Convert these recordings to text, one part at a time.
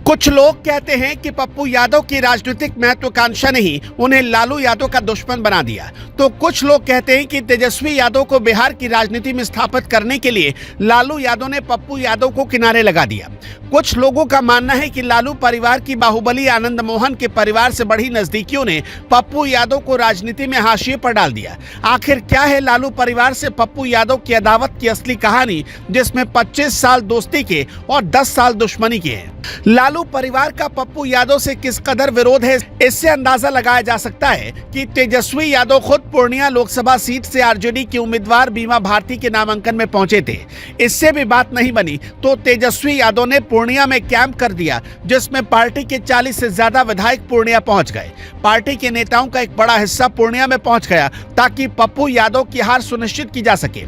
कुछ लोग कहते हैं कि पप्पू यादव की राजनीतिक महत्वाकांक्षा ने ही उन्हें लालू यादव का दुश्मन बना दिया, तो कुछ लोग कहते हैं कि तेजस्वी यादव को बिहार की राजनीति में स्थापित करने के लिए लालू यादव ने पप्पू यादव को किनारे लगा दिया। कुछ लोगों का मानना है कि लालू परिवार की बाहुबली आनंद मोहन के परिवार से बढ़ी नजदीकियों ने पप्पू यादव को राजनीति में हाशिए पर डाल दिया। आखिर क्या है लालू परिवार से पप्पू यादव की अदावत की असली कहानी, जिसमें 25 साल दोस्ती के और 10 साल दुश्मनी के हैं। लालू परिवार का पप्पू यादव से किस कदर विरोध है, इससे अंदाजा लगाया जा सकता है कि तेजस्वी यादव खुद पूर्णिया लोकसभा सीट से आरजेडी की उम्मीदवार बीमा भारती के नामांकन में पहुंचे थे। इससे भी बात नहीं बनी तो तेजस्वी यादव ने पूर्णिया में कैंप कर दिया, जिसमें पार्टी के 40 से ज्यादा विधायक पूर्णिया पहुंच गए। पार्टी के नेताओं का एक बड़ा हिस्सा पूर्णिया में पहुंच गया ताकि पप्पू यादव की हार सुनिश्चित की जा सके।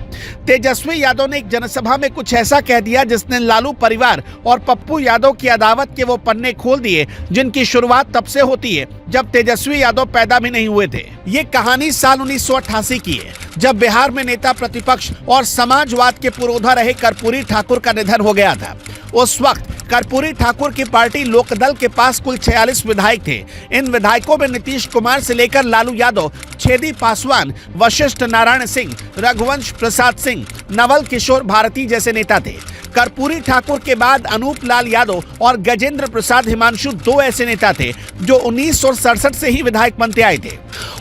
तेजस्वी यादव ने एक जनसभा में कुछ ऐसा कह दिया जिसने लालू परिवार और पप्पू यादव की अदावत के वो पन्ने खोल दिए जिनकी शुरुआत तब से होती है जब तेजस्वी यादव पैदा भी नहीं हुए थे। ये कहानी साल 1988 की है, जब बिहार में नेता प्रतिपक्ष और समाजवाद के पुरोधा रहे कर्पूरी ठाकुर का निधन हो गया था। उस वक्त कर्पूरी ठाकुर की पार्टी लोकदल के पास कुल 46 विधायक थे। इन विधायकों में नीतीश कुमार से लेकर लालू यादव, छेदी पासवान, वशिष्ठ नारायण सिंह, रघुवंश प्रसाद सिंह, नवल किशोर भारती जैसे नेता थे। कर्पूरी ठाकुर के बाद अनूप लाल यादव और गजेंद्र प्रसाद हिमांशु दो ऐसे नेता थे जो 1967 से ही विधायक बनते आए थे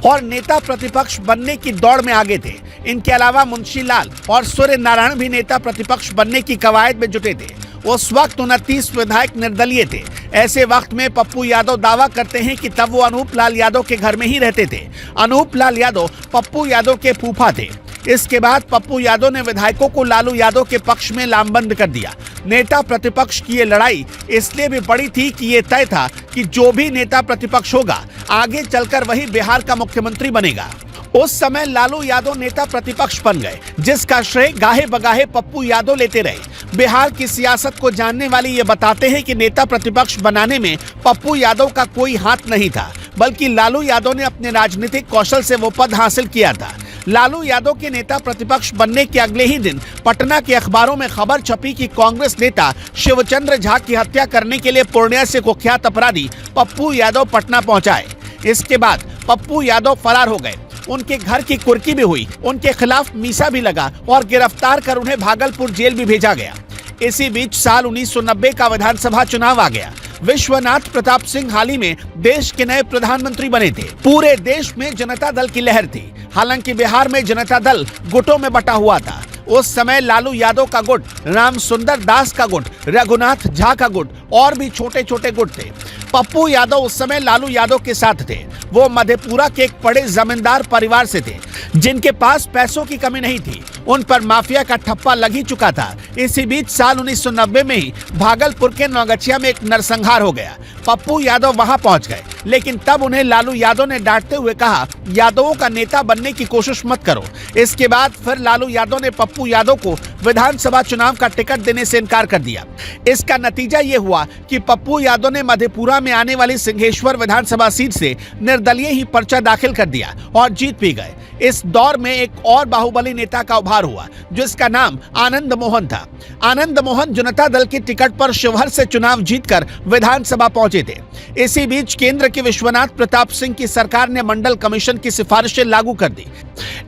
और नेता प्रतिपक्ष बनने की दौड़ में आगे थे। इनके अलावा मुंशी लाल और सूर्य नारायण भी नेता प्रतिपक्ष बनने की कवायद में जुटे थे। उस वक्त 29 विधायक निर्दलीय थे। ऐसे वक्त में पप्पू यादव दावा करते हैं कि तब वो अनूप लाल यादव के घर में ही रहते थे। अनूप लाल यादव पप्पू यादव के फूफा थे। इसके बाद पप्पू यादव ने विधायकों को लालू यादव के पक्ष में लामबंद कर दिया। नेता प्रतिपक्ष की ये लड़ाई इसलिए भी बड़ी थी कि ये तय था कि जो भी नेता प्रतिपक्ष होगा आगे चलकर वही बिहार का मुख्यमंत्री बनेगा। उस समय लालू यादव नेता प्रतिपक्ष बन गए, जिसका श्रेय गाहे बगाहे पप्पू यादव लेते रहे। बिहार की सियासत को जानने वाले ये बताते हैं कि नेता प्रतिपक्ष बनाने में पप्पू यादव का कोई हाथ नहीं था, बल्कि लालू यादव ने अपने राजनीतिक कौशल से वो पद हासिल किया था। लालू यादव के नेता प्रतिपक्ष बनने के अगले ही दिन पटना के अखबारों में खबर छपी कि कांग्रेस नेता शिवचंद्र झा की हत्या करने के लिए पूर्णिया से कुख्यात अपराधी पप्पू यादव पटना पहुंचाए। इसके बाद पप्पू यादव फरार हो गए। उनके घर की कुर्की भी हुई, उनके खिलाफ मीसा भी लगा और गिरफ्तार कर उन्हें भागलपुर जेल भी भेजा गया। इसी बीच साल 1990 का विधानसभा चुनाव आ गया। विश्वनाथ प्रताप सिंह हाल ही में देश के नए प्रधानमंत्री बने थे। पूरे देश में जनता दल की लहर थी। हालांकि बिहार में जनता दल गुटों में बटा हुआ था। उस समय लालू यादव का गुट, राम सुंदर दास का गुट, रघुनाथ झा का गुट और भी छोटे छोटे गुट थे। पप्पू यादव उस समय लालू यादव के साथ थे। वो मधेपुरा के एक बड़े जमींदार परिवार से थे जिनके पास पैसों की कमी नहीं थी। उन पर माफिया का ठप्पा लग ही चुका था। इसी बीच साल 1990 में ही भागलपुर के नौगछिया में एक नरसंहार हो गया। पप्पू यादव वहां पहुंच गए, लेकिन तब उन्हें लालू यादव ने डांटते हुए कहा, यादवों का नेता बनने की कोशिश मत करो। इसके बाद फिर लालू यादव ने पप्पू यादव को विधानसभा चुनाव का टिकट देने से इनकार कर दिया। इसका नतीजा ये हुआ कि पप्पू यादव ने मधेपुरा में आने वाली सिंहेश्वर विधानसभा सीट से निर्दलीय ही पर्चा दाखिल कर दिया और जीत भी गए। इस दौर में एक और बाहुबली नेता का उभार हुआ, जिसका नाम आनंद मोहन था। आनंद मोहन जनता दल की टिकट पर शिवहर से चुनाव जीतकर विधानसभा पहुंचे थे। इसी बीच केंद्र की विश्वनाथ प्रताप सिंह की सरकार ने मंडल कमीशन की सिफारिशें लागू कर दी।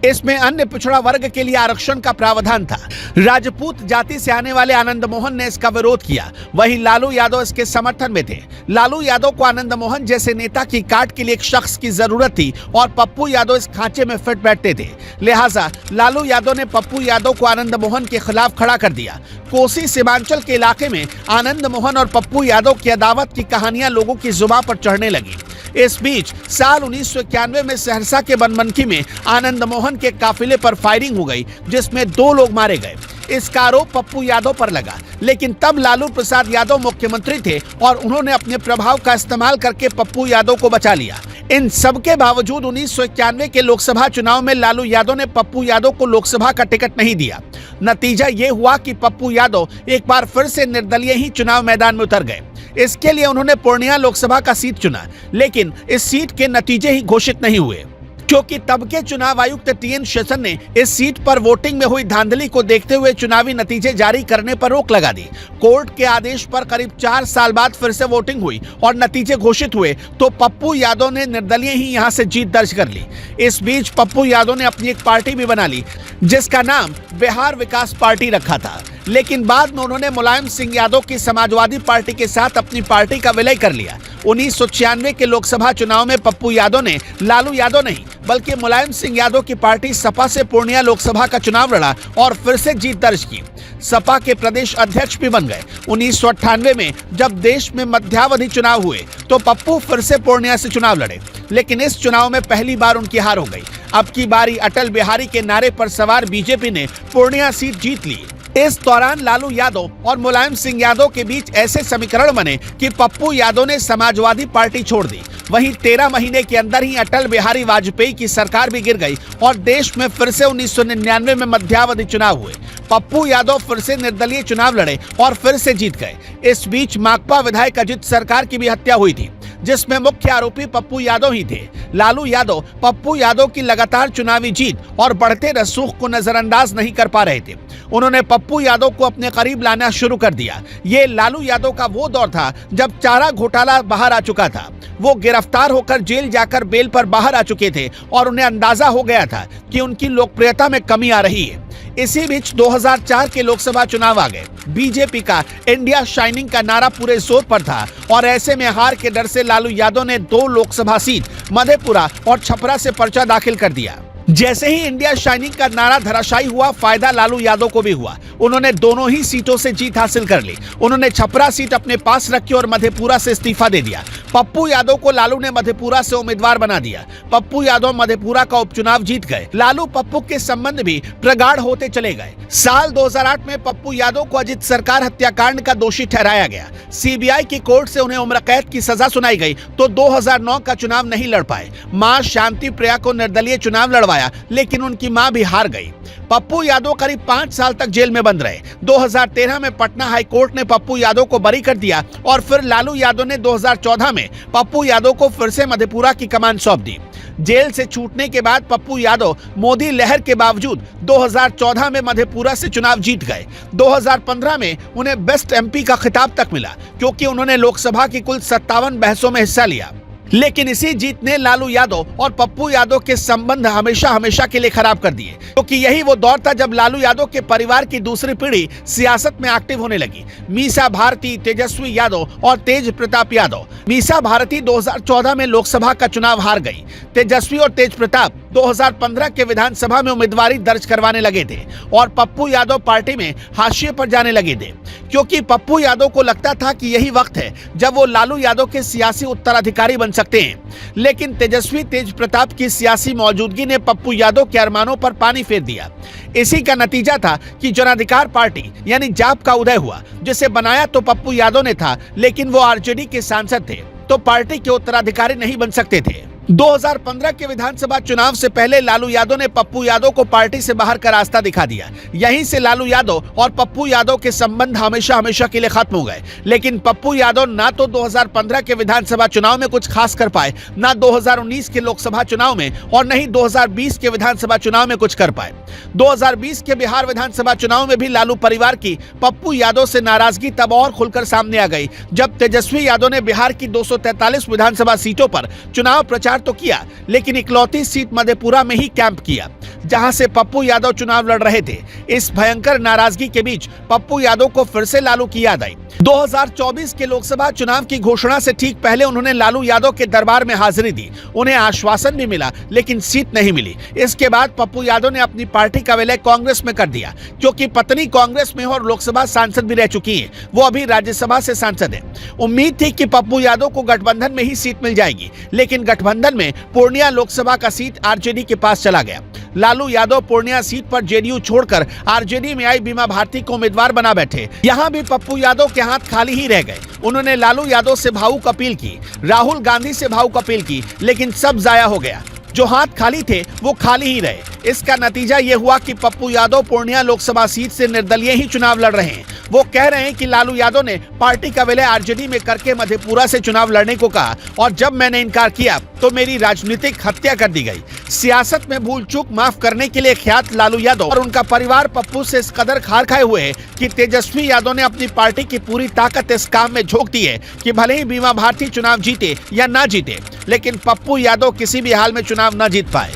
इसमें अन्य पिछड़ा वर्ग के लिए आरक्षण का प्रावधान था। राजपूत जाति से आने वाले आनंद मोहन ने इसका विरोध किया। वहीं लालू यादव इसके समर्थन में थे। लालू यादव को आनंद मोहन जैसे नेता की काट के लिए एक शख्स की जरूरत थी और पप्पू यादव इस खांचे में फिट बैठते थे। लिहाजा लालू यादव ने पप्पू यादव को आनंद मोहन के खिलाफ खड़ा कर दिया। कोसी सीमांचल के इलाके में आनंद मोहन और पप्पू यादव की अदावत की कहानियां लोगों की जुबान पर चढ़ने लगी। इस बीच साल 1991 में सहरसा के बनमनखी में आनंद मोहन के काफिले पर फायरिंग हो गई, जिसमें 2 लोग मारे गए। इसका आरोप पप्पू यादव पर लगा, लेकिन तब लालू प्रसाद यादव मुख्यमंत्री थे और उन्होंने अपने प्रभाव का इस्तेमाल करके पप्पू यादव को बचा लिया। इन सब के बावजूद 1991 के लोकसभा चुनाव में लालू यादव ने पप्पू यादव को लोकसभा का टिकट नहीं दिया। नतीजा ये हुआ कि पप्पू यादव एक बार फिर से निर्दलीय ही चुनाव मैदान में उतर गए। इसके लिए उन्होंने पूर्णिया लोकसभा का सीट चुना, लेकिन इस सीट के नतीजे ही घोषित नहीं हुए। क्योंकि तब के चुनाव आयुक्त टीएन शेषन ने इस सीट पर वोटिंग में हुई धांधली को देखते हुए चुनावी नतीजे जारी करने पर रोक लगा दी। कोर्ट के आदेश पर करीब 4 साल बाद फिर से वोटिंग हुई और नतीजे घोषित हुए तो पप्पू यादव ने निर्दलीय ही यहां से जीत दर्ज कर ली। इस बीच पप्पू यादव ने अपनी एक पार्टी भी बना ली जिसका नाम बिहार विकास पार्टी रखा था, लेकिन बाद में उन्होंने मुलायम सिंह यादव की समाजवादी पार्टी के साथ अपनी पार्टी का विलय कर लिया। 1996 के लोकसभा चुनाव में पप्पू यादव ने लालू यादव नहीं बल्कि मुलायम सिंह यादव की पार्टी सपा से पूर्णिया लोकसभा का चुनाव लड़ा और फिर से जीत दर्ज की। सपा के प्रदेश अध्यक्ष भी बन गए। 1998 में जब देश में मध्यावधि चुनाव हुए तो पप्पू फिर से पूर्णिया से चुनाव लड़े, लेकिन इस चुनाव में पहली बार उनकी हार हो गई। अब की बारी अटल बिहारी के नारे पर सवार बीजेपी ने पूर्णिया सीट जीत ली। इस दौरान लालू यादव और मुलायम सिंह यादव के बीच ऐसे समीकरण बने कि पप्पू यादव ने समाजवादी पार्टी छोड़ दी। वहीं 13 महीने के अंदर ही अटल बिहारी वाजपेयी की सरकार भी गिर गई और देश में फिर से 1999 में मध्यावधि चुनाव हुए। पप्पू यादव फिर से निर्दलीय चुनाव लड़े और फिर से जीत गए। इस बीच माकपा विधायक अजित सरकार की भी हत्या हुई थी, जिसमें मुख्य आरोपी पप्पू यादव ही थे। लालू यादव पप्पू यादव की लगातार चुनावी जीत और बढ़ते रसूख को नजरअंदाज नहीं कर पा रहे थे। उन्होंने पप्पू यादव को अपने करीब लाना शुरू कर दिया। ये लालू यादव का वो दौर था जब चारा घोटाला बाहर आ चुका था। वो गिरफ्तार होकर जेल जाकर बेल पर बाहर आ चुके थे और उन्हें अंदाजा हो गया था कि उनकी लोकप्रियता में कमी आ रही है। इसी बीच 2004 के लोकसभा चुनाव आ गए। बीजेपी का इंडिया शाइनिंग का नारा पूरे जोर पर था और ऐसे में हार के डर से लालू यादव ने 2 लोकसभा सीट मधेपुरा और छपरा से पर्चा दाखिल कर दिया। जैसे ही इंडिया शाइनिंग का नारा धराशायी हुआ, फायदा लालू यादव को भी हुआ। उन्होंने दोनों ही सीटों से जीत हासिल कर ली। उन्होंने छपरा सीट अपने पास रखी और मधेपुरा से इस्तीफा दे दिया। पप्पू यादव को लालू ने मधेपुरा से उम्मीदवार बना दिया। पप्पू यादव मधेपुरा का उपचुनाव जीत गए। लालू पप्पू के संबंध भी प्रगाढ़ होते चले गए। साल 2008 में पप्पू यादव को अजित सरकार हत्याकांड का दोषी ठहराया गया। सीबीआई की कोर्ट से उन्हें उम्र कैद की सजा सुनाई गई तो 2009 का चुनाव नहीं लड़ पाए। मां शांति प्रिया को निर्दलीय चुनाव लड़वाया, लेकिन उनकी मां भी हार गई। पप्पू यादव करीब 5 साल तक जेल में बंद रहे। 2013 में पटना हाई कोर्ट ने पप्पू यादव को बरी कर दिया और फिर लालू यादव ने 2014 में पप्पू यादव को फिर से मधेपुरा की कमान सौंप दी। जेल से छूटने के बाद पप्पू यादव मोदी लहर के बावजूद 2014 में मधेपुरा से चुनाव जीत गए। 2015 में उन्हें बेस्ट एमपी का खिताब तक मिला क्योंकि उन्होंने लोकसभा की कुल 57 बहसों में हिस्सा लिया। लेकिन इसी जीत ने लालू यादव और पप्पू यादव के संबंध हमेशा के लिए खराब कर दिए, क्योंकि यही वो दौर था जब लालू यादव के परिवार की दूसरी पीढ़ी सियासत में एक्टिव होने लगी। मीसा भारती, तेजस्वी यादव और तेज प्रताप यादव। मीसा भारती 2014 में लोकसभा का चुनाव हार गई। तेजस्वी और तेज प्रताप 2015 के विधानसभा में उम्मीदवारी दर्ज करवाने लगे थे और पप्पू यादव पार्टी में हाशिए पर जाने लगे थे, क्योंकि पप्पू यादव को लगता था कि यही वक्त है जब वो लालू यादव के सियासी उत्तराधिकारी बन सकते हैं। लेकिन तेजस्वी तेज प्रताप की सियासी मौजूदगी ने पप्पू यादव के अरमानों पर पानी फेर दिया। इसी का नतीजा था कि जनाधिकार पार्टी यानी जाप का उदय हुआ, जिसे बनाया तो पप्पू यादव ने था, लेकिन वो आरजेडी के सांसद थे तो पार्टी के उत्तराधिकारी नहीं बन सकते थे। 2015 के विधानसभा चुनाव से पहले लालू यादव ने पप्पू यादव को पार्टी से बाहर का रास्ता दिखा दिया। यहीं से लालू यादव और पप्पू यादव के संबंध हमेशा के लिए खत्म हो गए। लेकिन पप्पू यादव ना तो 2015 के विधानसभा चुनाव में कुछ खास कर पाए, ना 2019 के लोकसभा चुनाव में और नहीं 2020 के विधानसभा चुनाव में कुछ कर पाए। 2020 के बिहार विधानसभा चुनाव में भी लालू परिवार की पप्पू यादव से नाराजगी तब और खुलकर सामने आ गई जब तेजस्वी यादव ने बिहार की 243 विधानसभा सीटों पर चुनाव प्रचार तो किया, लेकिन इकलौती सीट मधेपुरा में ही कैंप किया, जहां से पप्पू यादव चुनाव लड़ रहे थे। इस भयंकर नाराजगी के बीच पप्पू यादव को फिर से लालू की याद आई। 2024 के लोकसभा चुनाव की घोषणा से ठीक पहले उन्होंने लालू यादव के दरबार में हाजिरी दी। उन्हें आश्वासन भी मिला, लेकिन सीट नहीं मिली। इसके बाद पप्पू यादव ने अपनी पार्टी का विलय कांग्रेस में कर दिया, क्योंकि पत्नी कांग्रेस में और लोकसभा सांसद भी रह चुकी है। वो अभी राज्यसभा से सांसद है। उम्मीद थी कि पप्पू यादव को गठबंधन में ही सीट मिल जाएगी, लेकिन गठबंधन में पूर्णिया लोकसभा का सीट आरजेडी के पास चला गया। लालू यादव पूर्णिया सीट पर जेडीयू छोड़कर आरजेडी में आई बीमा भारती को उम्मीदवार बना बैठे। यहाँ भी पप्पू यादव के हाथ खाली ही रह गए। उन्होंने लालू यादव से भावुक अपील की, राहुल गांधी से भावुक अपील की, लेकिन सब जाया हो गया। जो हाथ खाली थे वो खाली ही रहे। इसका नतीजा ये हुआ कि पप्पू यादव पूर्णिया लोकसभा सीट से निर्दलीय ही चुनाव लड़ रहे हैं। वो कह रहे हैं कि लालू यादव ने पार्टी का विलय आरजेडी में करके मधेपुरा से चुनाव लड़ने को कहा और जब मैंने इनकार किया तो मेरी राजनीतिक हत्या कर दी गई। सियासत में भूल चूक माफ करने के लिए ख्यात लालू यादव और उनका परिवार पप्पू से इस कदर खार खाए हुए हैं कि तेजस्वी यादव ने अपनी पार्टी की पूरी ताकत इस काम में झोंक दी है कि भले ही बीमा भारती चुनाव जीते या ना जीते, लेकिन पप्पू यादव किसी भी हाल में चुनाव न जीत पाए।